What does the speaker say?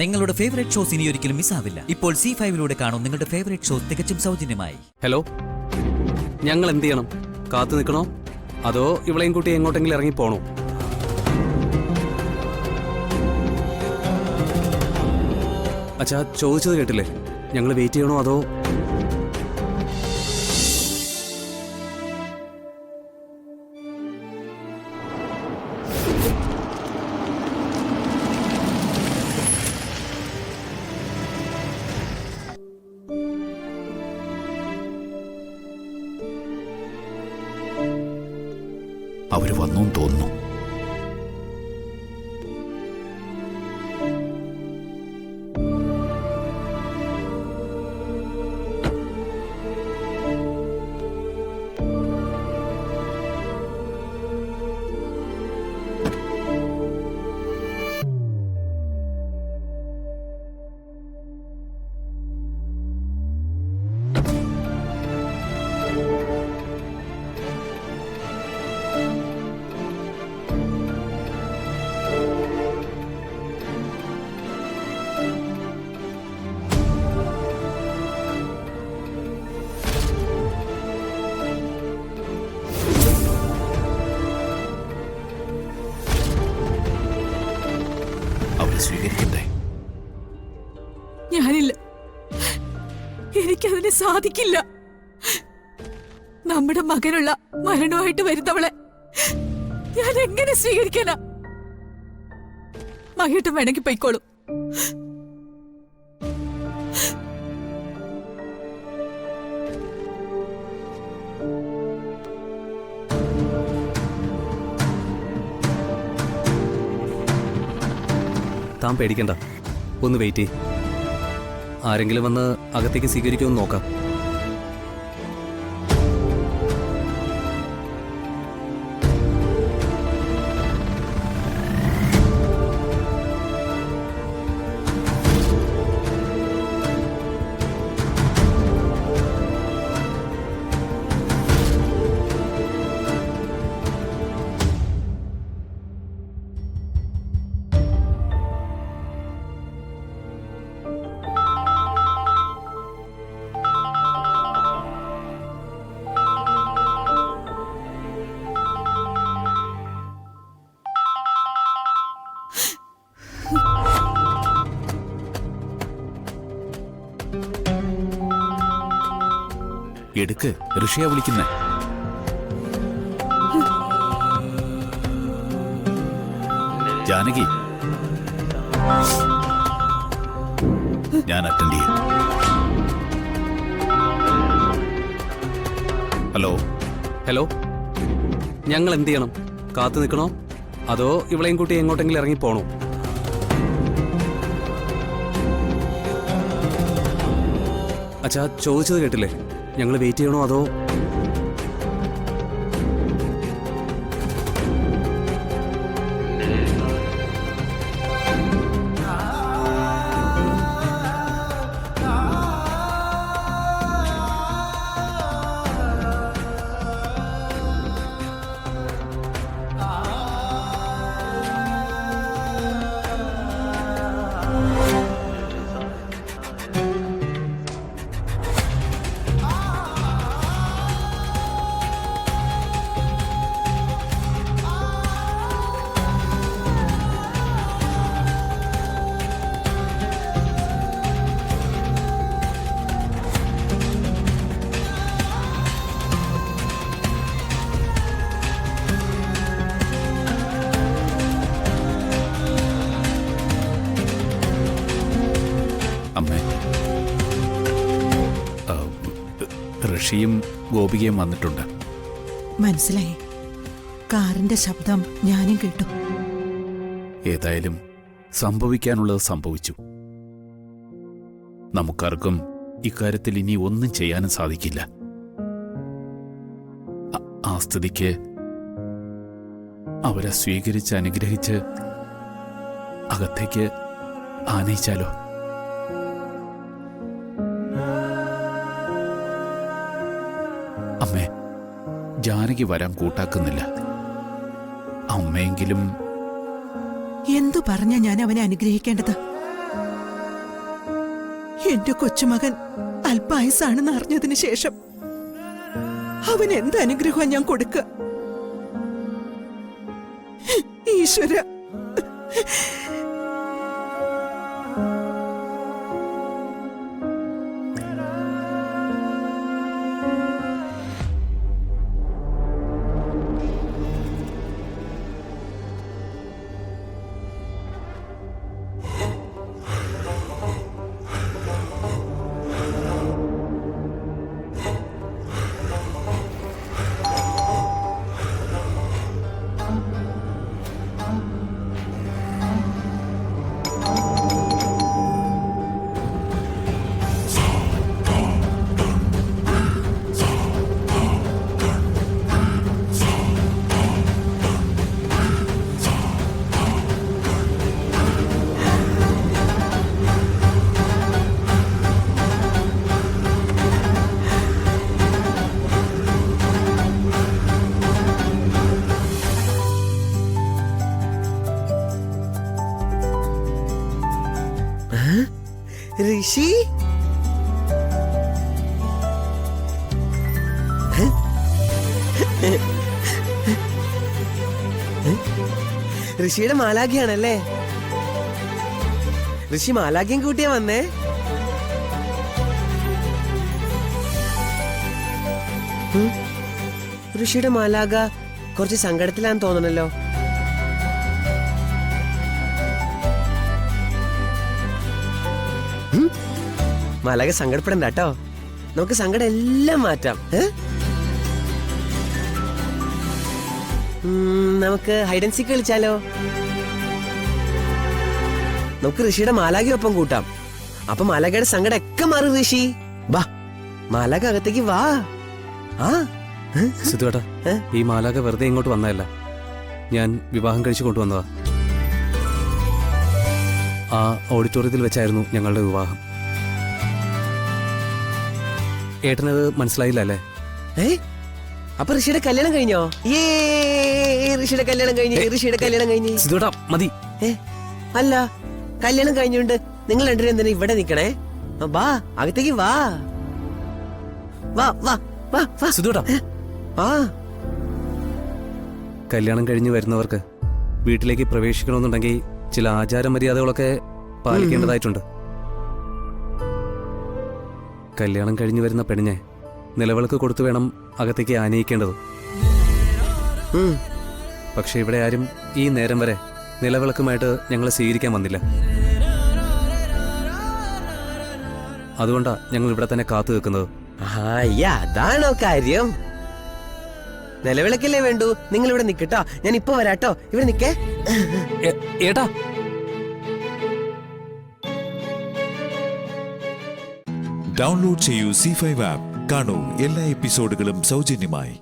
നിങ്ങളുടെ favourite shows ഇനി ഒരിക്കലും മിസ്സാവില്ല. ഇപ്പോൾ C5 കാണും നിങ്ങളുടെ ഫേവറേറ്റ് ഷോസ് തികച്ചും സൗജന്യമായി. ഹലോ, ഞങ്ങൾ എന്ത് ചെയ്യണം? കാത്തു നിൽക്കണോ അതോ ഇവളെയും കൂട്ടി എങ്ങോട്ടെങ്കിലും ഇറങ്ങി പോണോ? അച്ഛാ, ചോദിച്ചത് കേട്ടില്ലേ? ഞങ്ങൾ വെയിറ്റ് ചെയ്യണോ അതോ? അവര് വന്നു തോന്നുന്നു. സ്വീകരിക്കണ്ടേ? ഞാനില്ല, എനിക്കതിന് സാധിക്കില്ല. നമ്മുടെ മകനുള്ള മരണമായിട്ട് വരുന്നവളെ ഞാൻ എങ്ങനെ സ്വീകരിക്കാനാ? മകേട്ടൻ വേണമെങ്കിൽ പൊയ്ക്കോളൂ. താൻ പേടിക്കണ്ട, ഒന്ന് വെയിറ്റ് ചെയ്യ്. ആരെങ്കിലും വന്ന് അകത്തേക്ക് സ്വീകരിക്കുമെന്ന് നോക്കാം. എടുക്ക്, ഋഷിയാ വിളിക്കുന്നേ. ജാനകി, ഞാൻ അറ്റൻഡ് ചെയ്യും. ഹലോ. ഹലോ, ഞങ്ങൾ എന്ത് ചെയ്യണം? കാത്തു നിൽക്കണോ അതോ ഇവളെയും കൂട്ടി എങ്ങോട്ടെങ്കിലും ഇറങ്ങി പോണോ? അച്ഛാ, ചോദിച്ചത് കേട്ടില്ലേ? ഞങ്ങൾ വെയിറ്റ് ചെയ്യണോ അതോ? അമ്മേ, ഋഷിയും ഗോപികയും വന്നിട്ടുണ്ട്. മനസ്സിലായി. കാറിന്റെ ശബ്ദം ഞാനും കേട്ടു. ഏതായാലും സംഭവിക്കാനുള്ളത് സംഭവിച്ചു. നമുക്കാർക്കും ഇക്കാര്യത്തിൽ ഇനി ഒന്നും ചെയ്യാനും സാധിക്കില്ല. ആ സ്ഥിതിക്ക് അവരെ സ്വീകരിച്ച് അനുഗ്രഹിച്ച് അകത്തേക്ക് ആനയിച്ചാലോ? അമ്മേ, ജാനകി വരാൻ കൂട്ടാക്കുന്നില്ല. അമ്മയെങ്കിലും എന്തു പറഞ്ഞ ഞാൻ അവനെ അനുഗ്രഹിക്കേണ്ടത്? എന്റെ കൊച്ചുമകൻ അല്പായുസാണെന്ന് അറിഞ്ഞതിന് ശേഷം അവൻ എന്ത് അനുഗ്രഹം ഞാൻ കൊടുക്കുക? ഈശ്വര, ഋഷി ഋഷിയുടെ മാലാഖിയാണല്ലേ? ഋഷി മാലാഖ്യം കൂട്ടിയാ വന്നേ? ഋഷിയുടെ മാലാഖ കുറച്ച് സങ്കടത്തിലാന്ന് തോന്നണല്ലോ. മാലാഖ സങ്കടപ്പെടണ്ട കേട്ടോ, നമുക്ക് സങ്കടം എല്ലാം മാറ്റാം. നമുക്ക് ഹൈഡ് ആൻഡ് സീക്ക് കളിച്ചാലോ? നമുക്ക് ഋഷിയുടെ മാലാഖയൊപ്പം കൂട്ടാം. അപ്പൊ മാലാഖയുടെ സങ്കടം ഒക്കെ മാറും. ഋഷി വാ, മാലാഖ അകത്തേക്ക് വാ. ആ സിദ്ധുവേട്ടാ, ഈ മാലാഖ വെറുതെ ഇങ്ങോട്ട് വന്നതല്ല, ഞാൻ വിവാഹം കഴിച്ചു കൊണ്ടുവന്നതാ. ആ ഓഡിറ്റോറിയത്തിൽ വെച്ചായിരുന്നു ഞങ്ങളുടെ വിവാഹം. ഏട്ടനത് മനസ്സിലായില്ല അല്ലേ? അപ്പൊ ഋഷിയുടെ കല്യാണം കഴിഞ്ഞോ? ഋഷിയുടെ കല്യാണം കഴിഞ്ഞു, ഋഷിയുടെ കല്യാണം കഴിഞ്ഞു. സിദ്ധുവേട്ടാ മതി. അല്ല, കല്യാണം കഴിഞ്ഞുകൊണ്ട് നിങ്ങൾ രണ്ടുപേരും എന്തിനാ ഇവിടെ നിക്കണേ? വാ, അകത്തേക്ക് വാ. വാ വാ വാ വാ. സിദ്ധുവേട്ടാ, ആ കല്യാണം കഴിഞ്ഞ് വരുന്നവർക്ക് വീട്ടിലേക്ക് പ്രവേശിക്കണമെന്നുണ്ടെങ്കിൽ ചില ആചാര മര്യാദകളൊക്കെ പാലിക്കേണ്ടതായിട്ടുണ്ട്. കല്യാണം കഴിഞ്ഞു വരുന്ന പെണ്ണിനെ നിലവിളക്ക് കൊടുത്തു വേണം അകത്തേക്ക് ആനയിക്കേണ്ടത്. പക്ഷെ ഇവിടെ ആരും ഈ നേരം വരെ നിലവിളക്കുമായിട്ട് ഞങ്ങളെ സ്വീകരിക്കാൻ വന്നില്ല. അതുകൊണ്ടാ ഞങ്ങൾ ഇവിടെ തന്നെ കാത്തു നിൽക്കുന്നത്. അതാണോ കാര്യം? നിലവിളക്കല്ലേ വേണ്ടു? നിങ്ങൾ ഇവിടെ നിക്കട്ടോ, ഞാൻ ഇപ്പൊ വരാട്ടോ. ഇവിടെ നിക്കേ. ഏട്ടാ, ഡൗൺലോഡ് ചെയ്യൂ C5 ആപ്പ്. കാണൂ എല്ലാ എപ്പിസോഡുകളും സൗജന്യമായി.